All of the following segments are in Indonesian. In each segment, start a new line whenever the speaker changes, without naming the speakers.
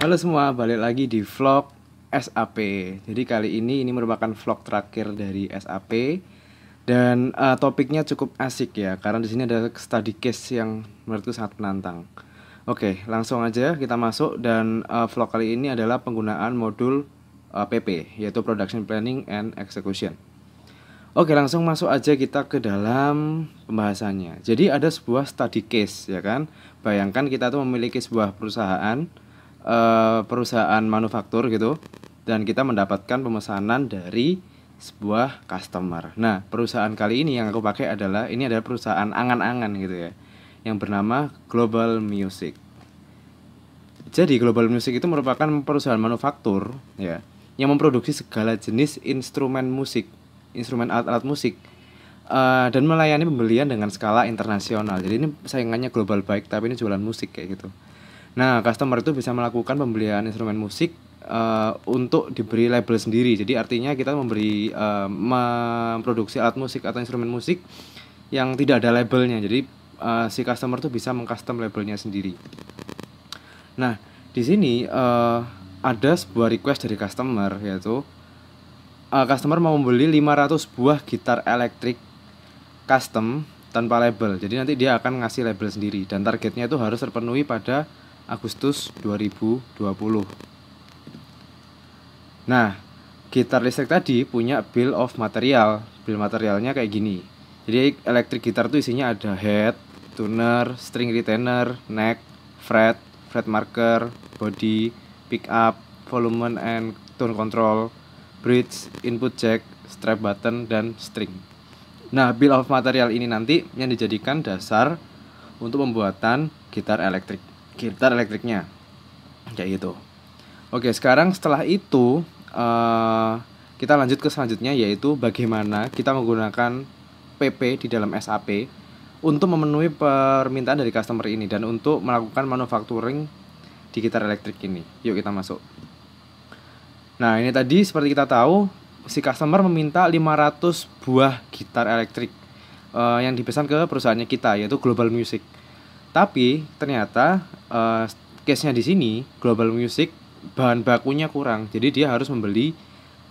Halo semua, balik lagi di vlog SAP. Jadi kali ini merupakan vlog terakhir dari SAP dan topiknya cukup asik ya, karena di sini ada study case yang menurutku sangat menantang. Oke, langsung aja kita masuk dan vlog kali ini adalah penggunaan modul PP, yaitu Production Planning and Execution. Oke, langsung masuk aja kita ke dalam pembahasannya. Jadi ada sebuah study case ya kan. Bayangkan kita tuh memiliki sebuah perusahaan manufaktur gitu, dan kita mendapatkan pemesanan dari sebuah customer. Nah, perusahaan kali ini yang aku pakai adalah perusahaan angan-angan gitu ya, yang bernama Global Music. Jadi Global Music itu merupakan perusahaan manufaktur ya, yang memproduksi segala jenis instrumen musik, instrumen alat-alat musik, dan melayani pembelian dengan skala internasional. Jadi ini saingannya Global Bike, tapi ini jualan musik kayak gitu. Nah, customer itu bisa melakukan pembelian instrumen musik untuk diberi label sendiri. Jadi artinya kita memproduksi alat musik atau instrumen musik yang tidak ada labelnya. Jadi si customer itu bisa mengcustom labelnya sendiri. Nah, di sini ada sebuah request dari customer, yaitu customer mau membeli 500 buah gitar elektrik custom tanpa label. Jadi nanti dia akan ngasih label sendiri, dan targetnya itu harus terpenuhi pada Agustus 2020. Nah, gitar listrik tadi punya bill of material. Bill materialnya kayak gini. Jadi elektrik gitar itu isinya ada head, tuner, string retainer, neck, fret marker, body, pick up, volume and tone control, bridge, input jack, strap button, dan string. Nah, bill of material ini nanti yang dijadikan dasar untuk pembuatan gitar elektriknya kayak gitu. Oke, sekarang setelah itu kita lanjut ke selanjutnya, yaitu bagaimana kita menggunakan PP di dalam SAP untuk memenuhi permintaan dari customer ini dan untuk melakukan manufacturing di gitar elektrik ini. Yuk kita masuk. Nah, ini tadi seperti kita tahu, si customer meminta 500 buah gitar elektrik yang dipesan ke perusahaannya kita, yaitu Global Music. Tapi ternyata case-nya di sini Global Music bahan bakunya kurang, jadi dia harus membeli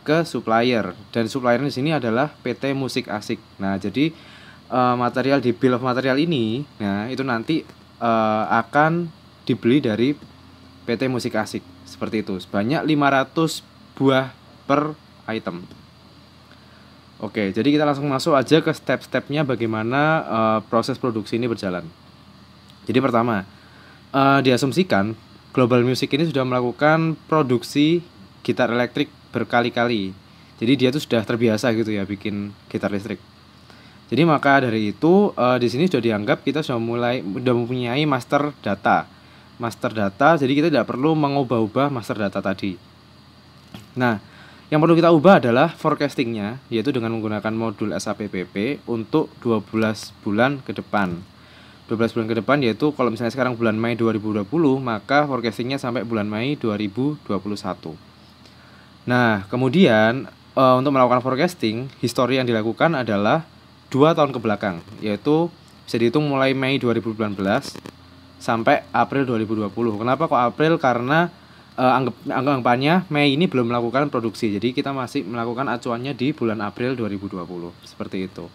ke supplier, dan supplier di sini adalah PT Musik Asik. Nah, jadi material di bill of material ini, nah itu nanti akan dibeli dari PT Musik Asik seperti itu, sebanyak 500 buah per item. Oke, jadi kita langsung masuk aja ke step-stepnya bagaimana proses produksi ini berjalan. Jadi pertama, diasumsikan Global Music ini sudah melakukan produksi gitar elektrik berkali-kali. Jadi dia tuh sudah terbiasa gitu ya bikin gitar listrik. Jadi maka dari itu di sini sudah dianggap kita sudah mempunyai master data. Jadi kita tidak perlu mengubah-ubah master data tadi. Nah, yang perlu kita ubah adalah forecastingnya, yaitu dengan menggunakan modul SAP PP untuk 12 bulan ke depan. 12 bulan ke depan, yaitu kalau misalnya sekarang bulan Mei 2020, maka forecastingnya sampai bulan Mei 2021. Nah, kemudian untuk melakukan forecasting, histori yang dilakukan adalah 2 tahun ke belakang, yaitu bisa dihitung mulai Mei 2019 sampai April 2020. Kenapa kok April? Karena anggapannya Mei ini belum melakukan produksi, jadi kita masih melakukan acuannya di bulan April 2020, seperti itu.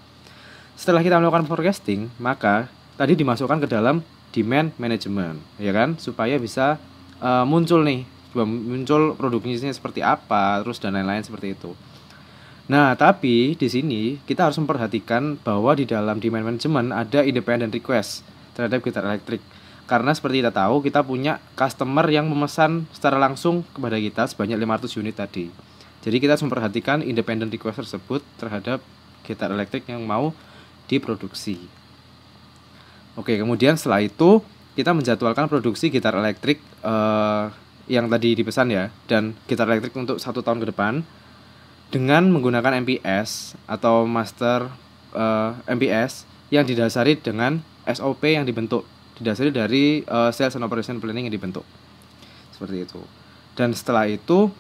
Setelah kita melakukan forecasting, maka tadi dimasukkan ke dalam demand management, ya kan, supaya bisa muncul produksinya seperti apa, terus dan lain-lain seperti itu. Nah, tapi di sini kita harus memperhatikan bahwa di dalam demand management ada independent request terhadap gitar elektrik. Karena seperti kita tahu, kita punya customer yang memesan secara langsung kepada kita sebanyak 500 unit tadi. Jadi kita harus memperhatikan independent request tersebut terhadap gitar elektrik yang mau diproduksi. Oke, kemudian setelah itu kita menjadwalkan produksi gitar elektrik yang tadi dipesan ya, dan gitar elektrik untuk 1 tahun ke depan dengan menggunakan MPS atau master MPS yang didasari dengan SOP yang dibentuk, didasari dari Sales and Operation Planning yang dibentuk seperti itu. Dan setelah itu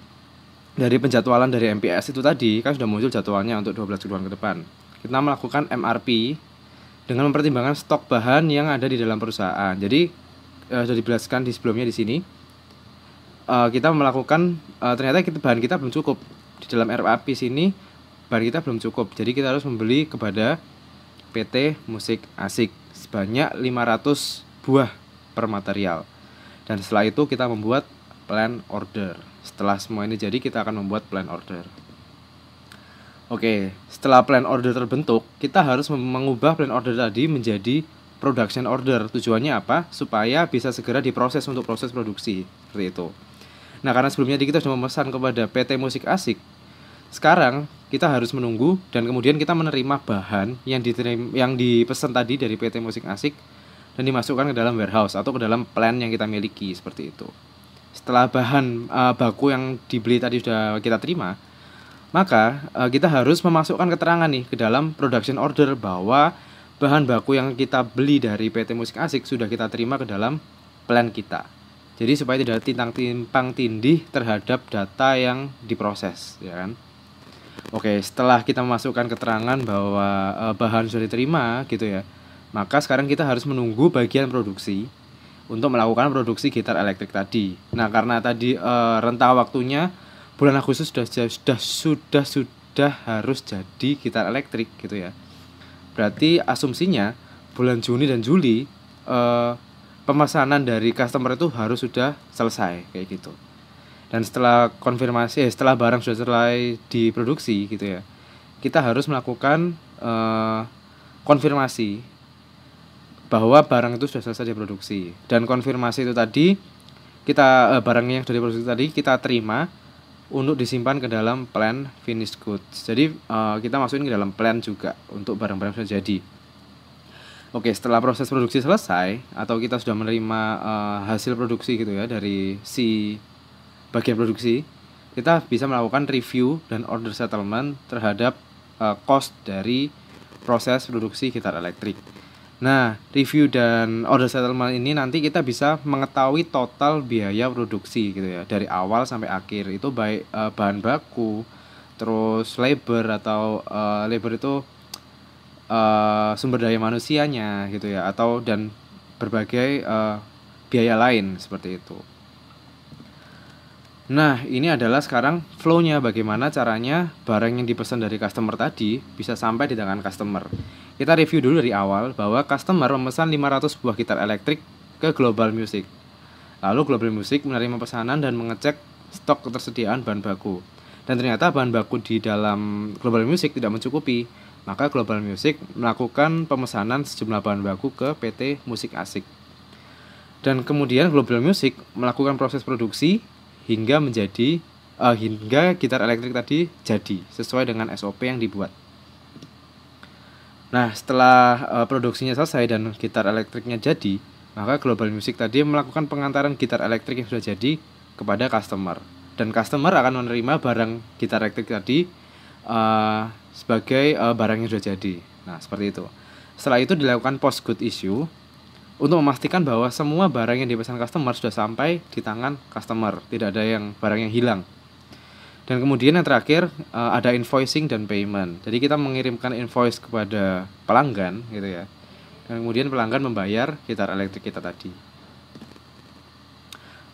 dari penjadwalan dari MPS itu tadi kan sudah muncul jadwalnya untuk 12 bulan ke depan. Kita melakukan MRP dengan mempertimbangkan stok bahan yang ada di dalam perusahaan. Jadi sudah dijelaskan di sebelumnya di sini. kita melakukan ternyata bahan kita belum cukup. Di dalam RAP sini bahan kita belum cukup. Jadi kita harus membeli kepada PT Musik Asik sebanyak 500 buah per material. Dan setelah itu kita membuat plan order. Setelah semua ini jadi, kita akan membuat plan order. Oke, setelah plan order terbentuk, kita harus mengubah plan order tadi menjadi production order. Tujuannya apa? Supaya bisa segera diproses untuk proses produksi. Seperti itu. Nah, karena sebelumnya kita sudah memesan kepada PT Musik Asik, sekarang kita harus menunggu dan kemudian kita menerima bahan yang dipesan tadi dari PT Musik Asik dan dimasukkan ke dalam warehouse atau ke dalam plan yang kita miliki, seperti itu. Setelah bahan baku yang dibeli tadi sudah kita terima, maka kita harus memasukkan keterangan nih ke dalam production order bahwa bahan baku yang kita beli dari PT Musik Asik sudah kita terima ke dalam plan kita. Jadi supaya tidak timpang tindih terhadap data yang diproses, ya kan? Oke, setelah kita memasukkan keterangan bahwa bahan sudah diterima gitu ya, maka sekarang kita harus menunggu bagian produksi untuk melakukan produksi gitar elektrik tadi. Nah, karena tadi rentang waktunya bulan Agustus sudah harus jadi gitar elektrik gitu ya. Berarti asumsinya bulan Juni dan Juli pemesanan dari customer itu harus sudah selesai kayak gitu. Dan setelah konfirmasi, setelah barang sudah selesai diproduksi gitu ya, kita harus melakukan konfirmasi bahwa barang itu sudah selesai diproduksi. Dan konfirmasi itu tadi barang yang sudah diproduksi tadi kita terima untuk disimpan ke dalam plan finished goods. Jadi kita masukin ke dalam plan juga untuk barang-barang sudah jadi. Oke, setelah proses produksi selesai atau kita sudah menerima hasil produksi gitu ya dari si bagian produksi, kita bisa melakukan review dan order settlement terhadap cost dari proses produksi gitar elektrik. Nah, review dan order settlement ini nanti kita bisa mengetahui total biaya produksi gitu ya, dari awal sampai akhir. Itu baik bahan baku, terus labor atau labor itu sumber daya manusianya gitu ya, atau dan berbagai biaya lain seperti itu. Nah, ini adalah sekarang flow-nya, bagaimana caranya barang yang dipesan dari customer tadi bisa sampai di tangan customer. Kita review dulu dari awal bahwa customer memesan 500 buah gitar elektrik ke Global Music. Lalu Global Music menerima pesanan dan mengecek stok ketersediaan bahan baku. Dan ternyata bahan baku di dalam Global Music tidak mencukupi. Maka Global Music melakukan pemesanan sejumlah bahan baku ke PT Musik Asik. Dan kemudian Global Music melakukan proses produksi hingga gitar elektrik tadi jadi sesuai dengan SOP yang dibuat. Nah, setelah produksinya selesai dan gitar elektriknya jadi, maka Global Music tadi melakukan pengantaran gitar elektrik yang sudah jadi kepada customer. Dan customer akan menerima barang gitar elektrik tadi sebagai barang yang sudah jadi. Nah, seperti itu. Setelah itu dilakukan post good issue untuk memastikan bahwa semua barang yang dipesan customer sudah sampai di tangan customer, tidak ada barang yang hilang. Dan kemudian yang terakhir ada invoicing dan payment. Jadi kita mengirimkan invoice kepada pelanggan gitu ya. Dan kemudian pelanggan membayar gitar elektrik kita tadi.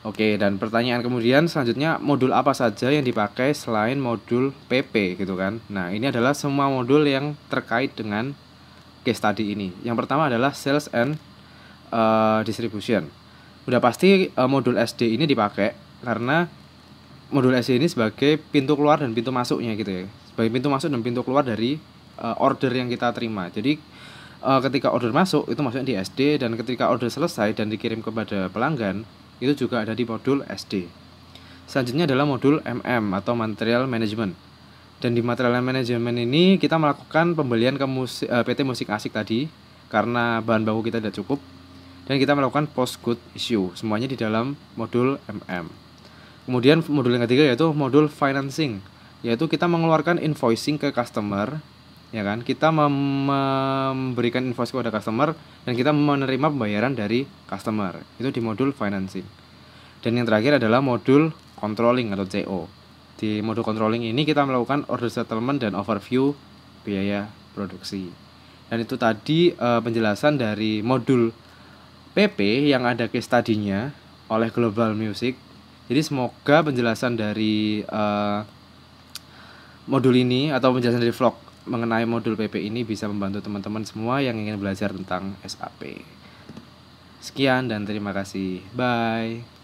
Oke, dan pertanyaan kemudian selanjutnya, modul apa saja yang dipakai selain modul PP gitu kan. Nah, ini adalah semua modul yang terkait dengan case study ini. Yang pertama adalah sales and distribution. Udah pasti modul SD ini dipakai karena modul SD ini sebagai pintu keluar dan pintu masuknya gitu ya. Sebagai pintu masuk dan pintu keluar dari order yang kita terima. Jadi ketika order masuk itu masuknya di SD, dan ketika order selesai dan dikirim kepada pelanggan itu juga ada di modul SD. Selanjutnya adalah modul MM atau Material Management. Dan di Material Management ini kita melakukan pembelian ke PT Musik Asik tadi karena bahan baku kita tidak cukup, dan kita melakukan post good issue, semuanya di dalam modul MM. Kemudian modul yang ketiga yaitu modul financing, yaitu kita mengeluarkan invoicing ke customer, ya kan? Kita memberikan invoice kepada customer dan kita menerima pembayaran dari customer. Itu di modul financing. Dan yang terakhir adalah modul controlling atau CO. Di modul controlling ini kita melakukan order settlement dan overview biaya produksi. Dan itu tadi penjelasan dari modul PP yang ada case study-nya oleh Global Music Jadi semoga penjelasan dari modul ini atau penjelasan dari vlog mengenai modul PP ini bisa membantu teman-teman semua yang ingin belajar tentang SAP. Sekian dan terima kasih. Bye.